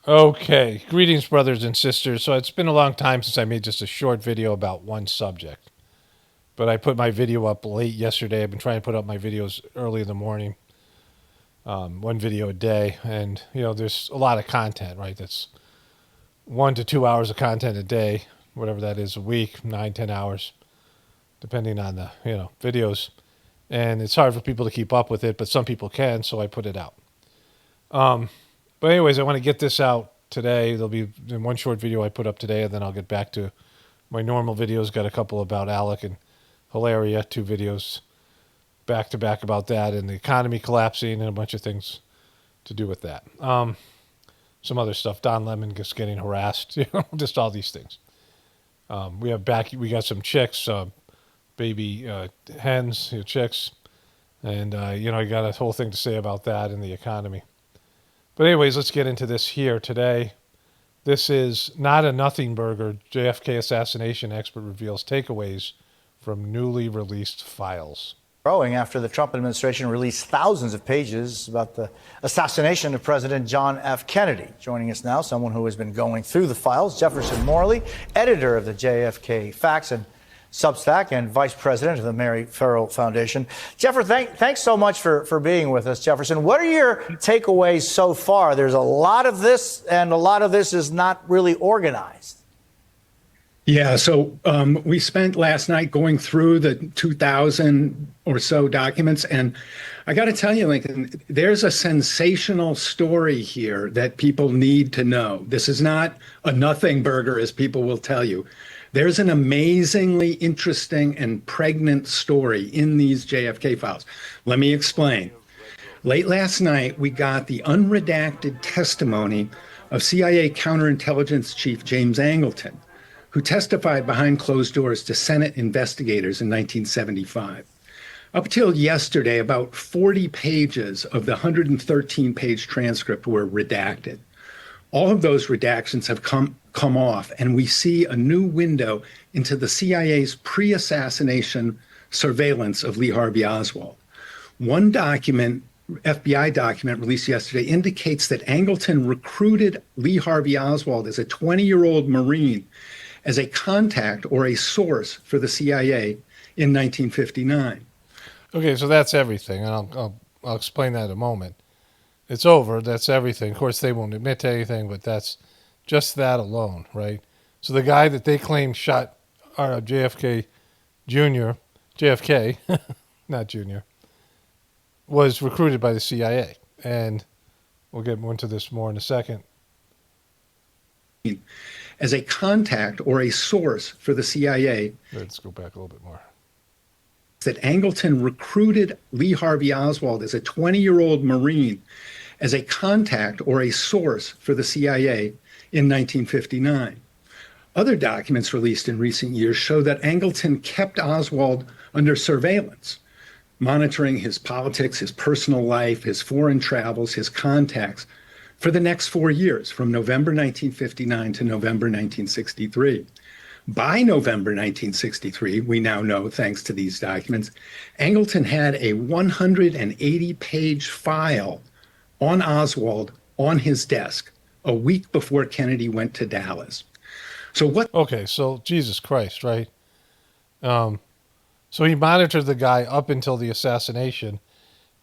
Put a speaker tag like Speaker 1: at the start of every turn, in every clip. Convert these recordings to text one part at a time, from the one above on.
Speaker 1: Okay, greetings, brothers and sisters. So it's been a long time since I made just a short video about one subject, but I put my video up late yesterday. I've been trying to put up my videos early in the morning, one video a day, and there's a lot of content, right? That's 1 to 2 hours of content a day, whatever that is a week, 9, 10 hours, depending on the videos, and it's hard for people to keep up with it, but some people can, so I put it out. Um, But anyways, I want to get this out today. There'll be in one short video I put up today, and then I'll get back to my normal videos. Got a couple about Alec and Hilaria, 2 videos back to back about that, and the economy collapsing, and a bunch of things to do with that. Some other stuff. Don Lemon just getting harassed, just all these things. We got some chicks, baby hens, chicks, and I got a whole thing to say about that and the economy. But anyways, let's get into this here today. This is not a nothing burger. JFK assassination expert reveals takeaways from newly released files.
Speaker 2: Growing after the Trump administration released thousands of pages about the assassination of President John F. Kennedy. Joining us now, someone who has been going through the files, Jefferson Morley, editor of the JFK Facts and Substack and vice president of the Mary Farrell Foundation. Jefferson, thanks so much for being with us, Jefferson. What are your takeaways so far? There's a lot of this, and a lot of this is not really organized.
Speaker 3: Yeah, so we spent last night going through the 2,000 or so documents, and I got to tell you, Lincoln, there's a sensational story here that people need to know. This is not a nothing burger, as people will tell you. There's an amazingly interesting and pregnant story in these JFK files. Let me explain. Late last night, we got the unredacted testimony of CIA counterintelligence chief James Angleton, who testified behind closed doors to Senate investigators in 1975. Up till yesterday, about 40 pages of the 113-page transcript were redacted. All of those redactions have come off, and we see a new window into the CIA's pre-assassination surveillance of Lee Harvey Oswald. One document, FBI document released yesterday, indicates that Angleton recruited Lee Harvey Oswald as a 20-year-old Marine as a contact or a source for the CIA in 1959.
Speaker 1: Okay, so that's everything, and I'll explain that in a moment. It's over. That's everything. Of course, they won't admit to anything, but that's just that alone, right? So the guy that they claim shot JFK Jr., JFK, not Jr., was recruited by the CIA. And we'll get more into this more in a second.
Speaker 3: As a contact or a source for the CIA.
Speaker 1: Let's go back a little bit more.
Speaker 3: That Angleton recruited Lee Harvey Oswald as a 20-year-old Marine as a contact or a source for the CIA in 1959. Other documents released in recent years show that Angleton kept Oswald under surveillance, monitoring his politics, his personal life, his foreign travels, his contacts for the next 4 years, from November 1959 to November 1963. By November 1963, we now know, thanks to these documents, Angleton had a 180-page file on Oswald on his desk a week before Kennedy went to Dallas. So what?
Speaker 1: Okay, so Jesus Christ, right? So he monitored the guy up until the assassination,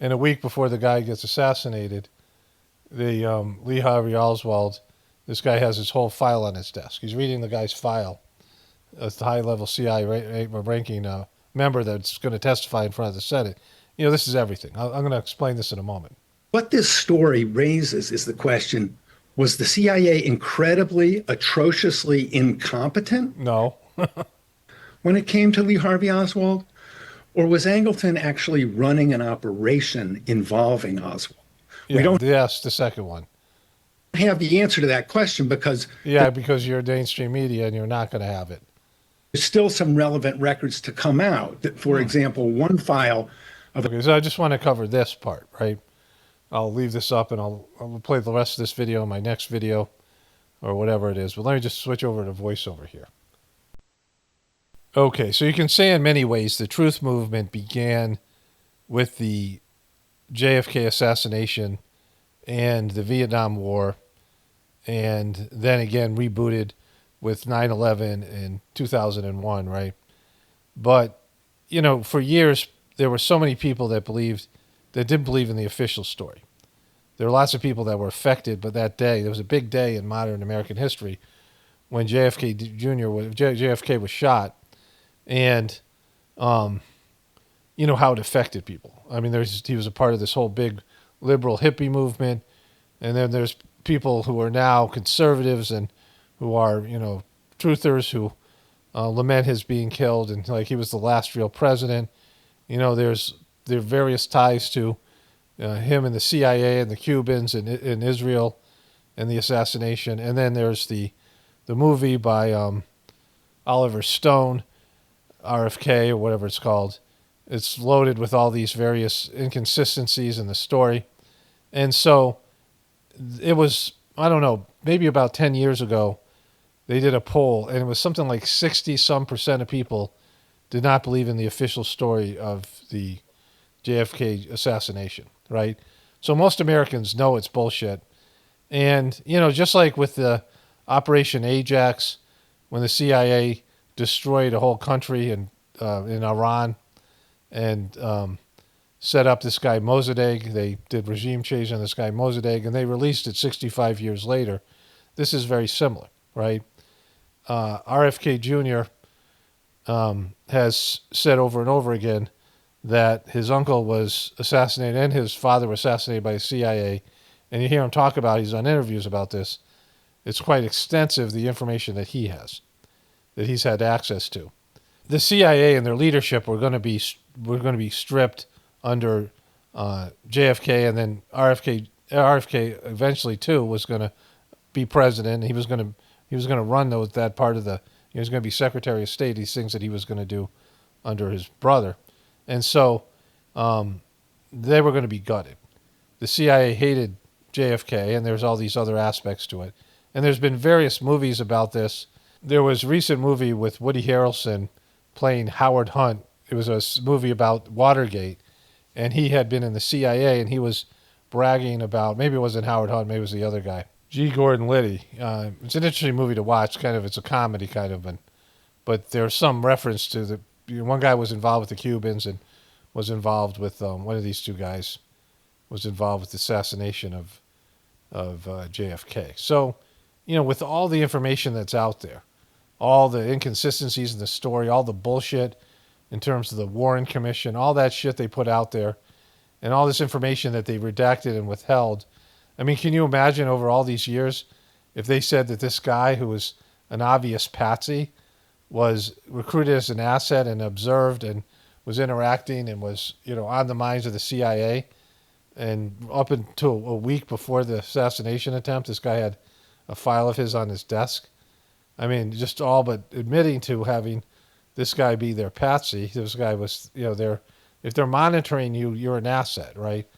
Speaker 1: and a week before the guy gets assassinated, the Lee Harvey Oswald, this guy has his whole file on his desk. He's reading the guy's file. As the high-level CIA ranking member that's going to testify in front of the Senate. This is everything. I'm going to explain this in a moment.
Speaker 3: What this story raises is the question, was the CIA incredibly, atrociously incompetent?
Speaker 1: No.
Speaker 3: When it came to Lee Harvey Oswald? Or was Angleton actually running an operation involving Oswald?
Speaker 1: Yes, the second one.
Speaker 3: Have the answer to that question because...
Speaker 1: because you're mainstream media and you're not going to have it.
Speaker 3: There's still some relevant records to come out. For example, one file of...
Speaker 1: Okay, so I just want to cover this part, right? I'll leave this up and I'll play the rest of this video in my next video or whatever it is. But let me just switch over to voiceover here. Okay, so you can say in many ways the truth movement began with the JFK assassination and the Vietnam War and then again rebooted with 9/11 in 2001, right? But, for years, there were so many people that didn't believe in the official story. There were lots of people that were affected, but that day, there was a big day in modern American history when JFK was shot, and how it affected people. I mean, he was a part of this whole big liberal hippie movement, and then there's people who are now conservatives and who are, truthers who lament his being killed, and like he was the last real president. There are various ties to him and the CIA and the Cubans and in Israel and the assassination. And then there's the movie by Oliver Stone, RFK or whatever it's called. It's loaded with all these various inconsistencies in the story. And so it was, I don't know, maybe about 10 years ago, they did a poll, and it was something like 60% of people did not believe in the official story of the JFK assassination, right? So most Americans know it's bullshit. And, just like with the Operation Ajax, when the CIA destroyed a whole country in Iran and set up this guy Mossadegh, they did regime change on this guy Mossadegh, and they released it 65 years later. This is very similar, right? RFK Jr. Has said over and over again that his uncle was assassinated and his father was assassinated by the CIA. And you hear him talk about, he's on interviews about this. It's quite extensive, the information that he has, that he's had access to. The CIA and their leadership were going to be stripped under JFK, and then RFK eventually too was going to be president. He was going to run that part of he was going to be Secretary of State. These things that he was going to do under his brother, and so they were going to be gutted. The CIA hated JFK, and there's all these other aspects to it. And there's been various movies about this. There was a recent movie with Woody Harrelson playing Howard Hunt. It was a movie about Watergate, and he had been in the CIA, and he was bragging about, maybe it wasn't Howard Hunt, maybe it was the other guy, G. Gordon Liddy. It's an interesting movie to watch. It's a comedy but there's some reference to one guy was involved with the Cubans and was involved with one of these two guys was involved with the assassination of JFK. So, with all the information that's out there, all the inconsistencies in the story, all the bullshit in terms of the Warren Commission, all that shit they put out there, and all this information that they redacted and withheld. I mean, can you imagine over all these years if they said that this guy who was an obvious patsy was recruited as an asset and observed and was interacting and was, on the minds of the CIA, and up until a week before the assassination attempt, this guy had a file of his on his desk. I mean, just all but admitting to having this guy be their patsy. This guy was, if they're monitoring you, you're an asset, right?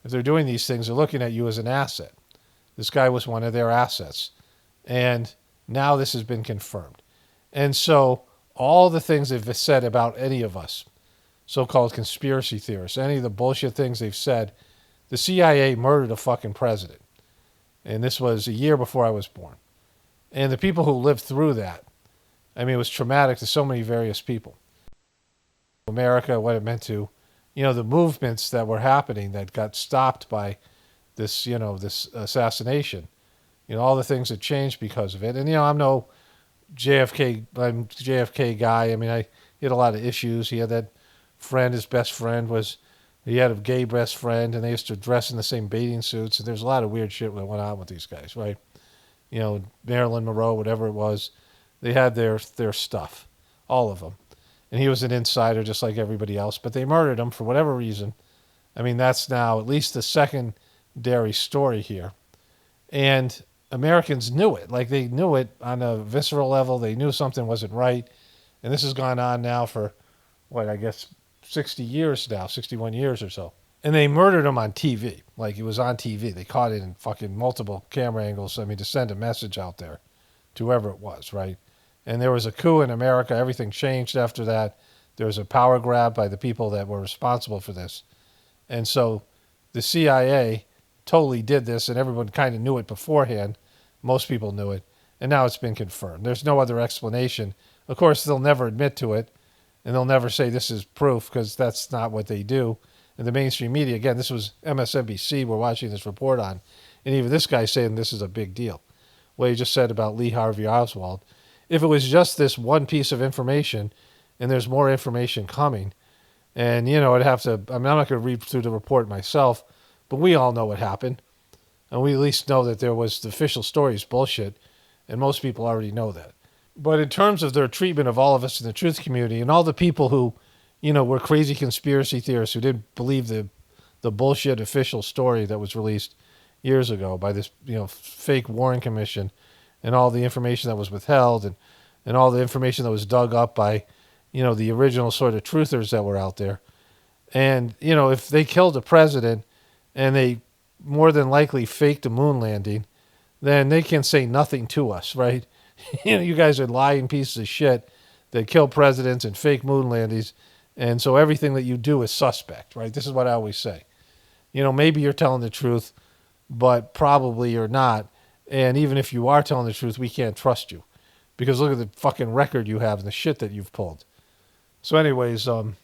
Speaker 1: If they're doing these things, they're looking at you as an asset. This guy was one of their assets. And now this has been confirmed. And so all the things they've said about any of us, so-called conspiracy theorists, any of the bullshit things they've said, the CIA murdered a fucking president. And this was a year before I was born. And the people who lived through that, I mean, it was traumatic to so many various people. America, what it meant to, the movements that were happening that got stopped by this, this assassination, all the things that changed because of it. And, I'm no JFK guy. I mean, he had a lot of issues. He had that friend, his best friend he had a gay best friend, and they used to dress in the same bathing suits. And there's a lot of weird shit that went on with these guys, right? Marilyn Monroe, whatever it was, they had their stuff, all of them. And he was an insider just like everybody else, but they murdered him for whatever reason. I mean, that's now at least the secondary story here. And Americans knew it. Like, they knew it on a visceral level. They knew something wasn't right. And this has gone on now for, 60 years now, 61 years or so. And they murdered him on TV. Like, it was on TV. They caught it in fucking multiple camera angles. I mean, to send a message out there to whoever it was, right? And there was a coup in America. Everything changed after that. There was a power grab by the people that were responsible for this. And so the CIA totally did this, and everyone kind of knew it beforehand. Most people knew it. And now it's been confirmed. There's no other explanation. Of course, they'll never admit to it, and they'll never say this is proof, because that's not what they do. And the mainstream media, again, this was MSNBC we're watching this report on, and even this guy's saying this is a big deal. What he just said about Lee Harvey Oswald. If it was just this one piece of information, and there's more information coming, and, I'd have to, I'm not going to read through the report myself, but we all know what happened. And we at least know that there was the official story is bullshit, and most people already know that. But in terms of their treatment of all of us in the truth community and all the people who, were crazy conspiracy theorists who didn't believe the bullshit official story that was released years ago by this, fake Warren Commission, and all the information that was withheld, and all the information that was dug up by, the original sort of truthers that were out there. And, if they killed the president and they more than likely faked a moon landing, then they can say nothing to us, right? You guys are lying pieces of shit that kill presidents and fake moon landings, and so everything that you do is suspect, right? This is what I always say. Maybe you're telling the truth, but probably you're not. And even if you are telling the truth, we can't trust you, because look at the fucking record you have and the shit that you've pulled. So anyways, all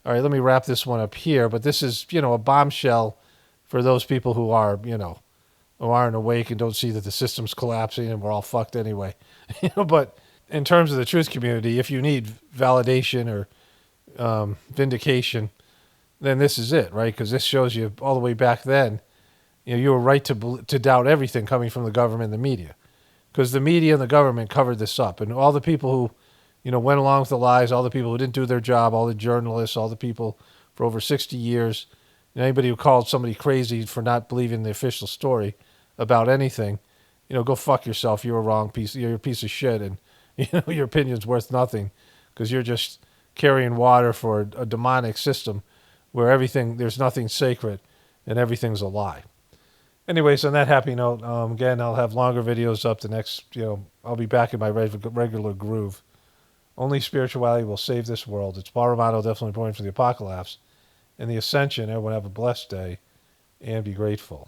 Speaker 1: right, let me wrap this one up here. But this is, a bombshell for those people who are, who aren't awake and don't see that the system's collapsing and we're all fucked anyway. But in terms of the truth community, if you need validation or vindication, then this is it, right? Because this shows you all the way back then, you were right to doubt everything coming from the government and the media, because the media and the government covered this up, and all the people who, went along with the lies, all the people who didn't do their job, all the journalists, all the people for over 60 years, anybody who called somebody crazy for not believing the official story about anything, go fuck yourself. You're a wrong piece. You're a piece of shit, and your opinion's worth nothing, because you're just carrying water for a demonic system where there's nothing sacred and everything's a lie. Anyways, on that happy note, again, I'll have longer videos up the next, I'll be back in my regular groove. Only spirituality will save this world. It's Paul Romano, definitely pointing for the apocalypse and the ascension. Everyone have a blessed day and be grateful.